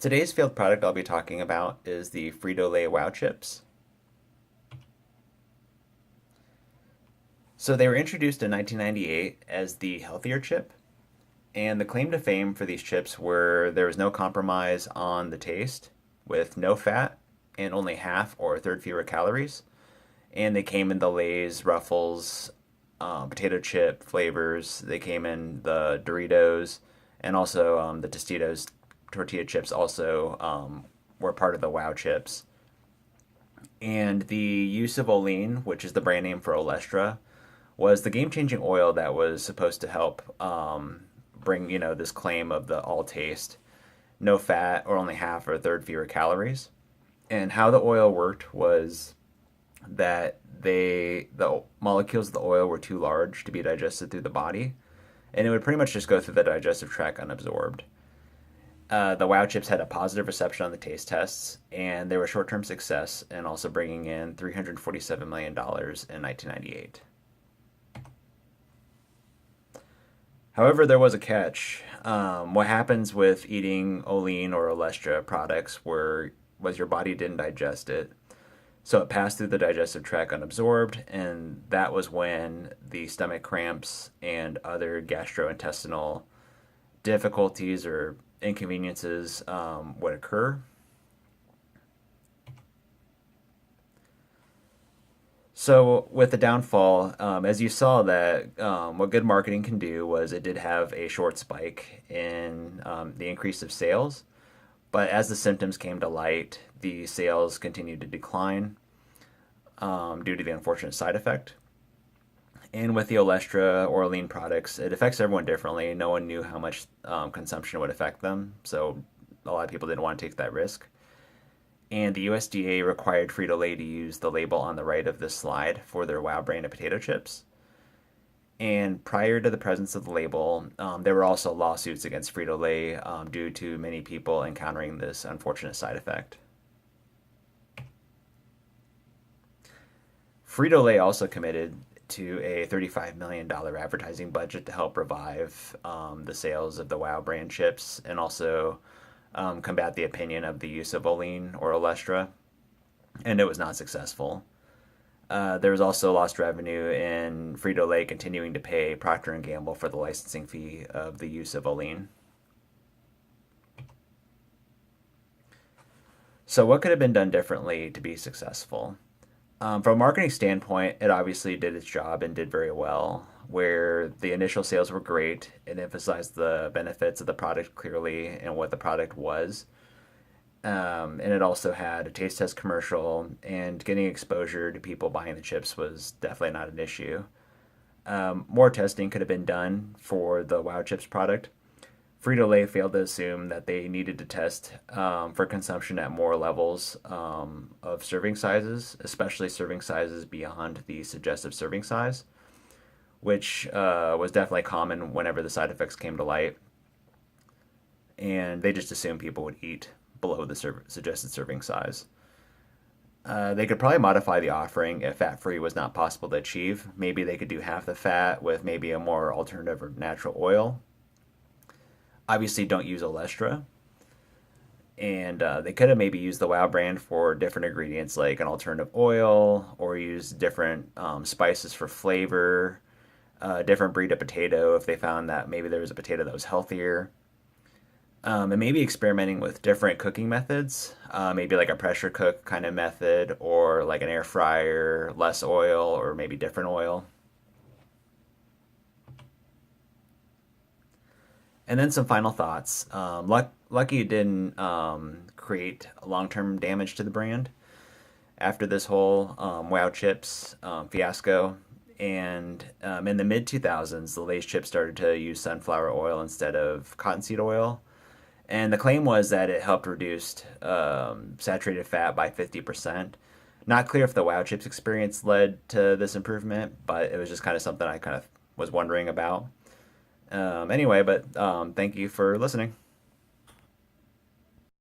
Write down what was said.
Today's field product I'll be talking about is the Frito-Lay Wow Chips. So they were introduced in 1998 as the healthier chip, and the claim to fame for these chips were there was no compromise on the taste, with no fat and only half or a third fewer calories. And they came in the Lay's, Ruffles, potato chip flavors. They came in the Doritos, and also the Tostitos tortilla chips also were part of the Wow chips. And the use of Olean, which is the brand name for Olestra, was the game-changing oil that was supposed to help bring this claim of the all taste, no fat or only half or a third fewer calories. And how the oil worked was that the molecules of the oil were too large to be digested through the body, and it would pretty much just go through the digestive tract unabsorbed. The Wow chips had a positive reception on the taste tests, and they were a short-term success, and also bringing in $347 million in 1998. However, there was a catch. What happens with eating Olean or Olestra products was your body didn't digest it. So it passed through the digestive tract unabsorbed, and that was when the stomach cramps and other gastrointestinal difficulties or inconveniences would occur. So with the downfall, as you saw, that what good marketing can do was it did have a short spike in the increase of sales, but as the symptoms came to light, the sales continued to decline due to the unfortunate side effect. And with the Olestra or Olean products, it affects everyone differently. No one knew how much consumption would affect them, so a lot of people didn't want to take that risk. And the USDA required Frito-Lay to use the label on the right of this slide for their Wow brand of potato chips. And prior to the presence of the label, there were also lawsuits against Frito-Lay due to many people encountering this unfortunate side effect. Frito-Lay also committed to a $35 million advertising budget to help revive the sales of the Wow brand chips and also combat the opinion of the use of Olean or Olestra, and it was not successful. There was also lost revenue in Frito-Lay continuing to pay Procter & Gamble for the licensing fee of the use of Olean. So what could have been done differently to be successful? From a marketing standpoint, it obviously did its job and did very well. Where the initial sales were great, it emphasized the benefits of the product clearly and what the product was. And it also had a taste test commercial, and getting exposure to people buying the chips was definitely not an issue. More testing could have been done for the Wow Chips product. Frito-Lay failed to assume that they needed to test for consumption at more levels of serving sizes, especially serving sizes beyond the suggestive serving size, which was definitely common whenever the side effects came to light. And they just assumed people would eat below the suggested serving size. They could probably modify the offering if fat free was not possible to achieve. Maybe they could do half the fat with maybe a more alternative or natural oil. Obviously, don't use Olestra. And they could have maybe used the Wow brand for different ingredients like an alternative oil, or use different spices for flavor, different breed of potato if they found that maybe there was a potato that was healthier. And maybe experimenting with different cooking methods, maybe like a pressure cook kind of method, or like an air fryer, less oil, or maybe different oil. And then some final thoughts. Lucky it didn't create long term damage to the brand after this whole Wow Chips fiasco. And in the mid 2000s, the Lay's chips started to use sunflower oil instead of cottonseed oil. And the claim was that it helped reduce saturated fat by 50%. Not clear if the Wow Chips experience led to this improvement, but it was just kind of something I kind of was wondering about. Anyway, but thank you for listening.